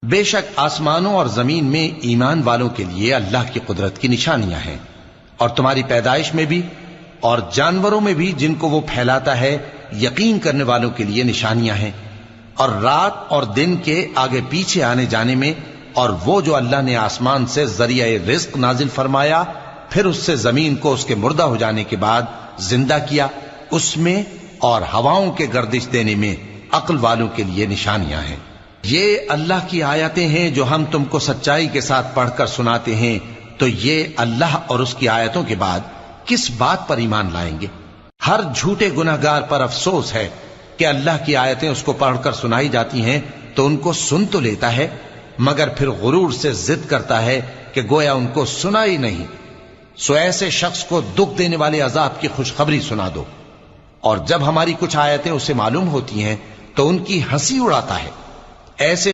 बेशक आसमानों और जमीन में ईमान वालों के लिए अल्लाह की कुदरत की निशानियां हैं, और तुम्हारी पैदाइश में भी और जानवरों में भी जिनको वो फैलाता है यकीन करने वालों के लिए निशानियां हैं, और रात और दिन के आगे पीछे आने जाने में, और वो जो अल्लाह ने आसमान से जरिया रिज्क नाजिल फरमाया, फिर उससे जमीन को उसके मुर्दा हो जाने के बाद जिंदा किया, उसमें और हवाओं के गर्दिश देने में अक्ल वालों के लिए निशानियां हैं। ये अल्लाह की आयतें हैं जो हम तुमको सच्चाई के साथ पढ़कर सुनाते हैं, तो ये अल्लाह और उसकी आयतों के बाद किस बात पर ईमान लाएंगे? हर झूठे गुनहगार पर अफसोस है कि अल्लाह की आयतें उसको पढ़कर सुनाई जाती हैं तो उनको सुन तो लेता है, मगर फिर गुरूर से जिद करता है कि गोया उनको सुना ही नहीं। सो ऐसे शख्स को दुख देने वाले अजाब की खुशखबरी सुना दो, और जब हमारी कुछ आयतें उसे मालूम होती हैं तो उनकी हंसी उड़ाता है। ऐसे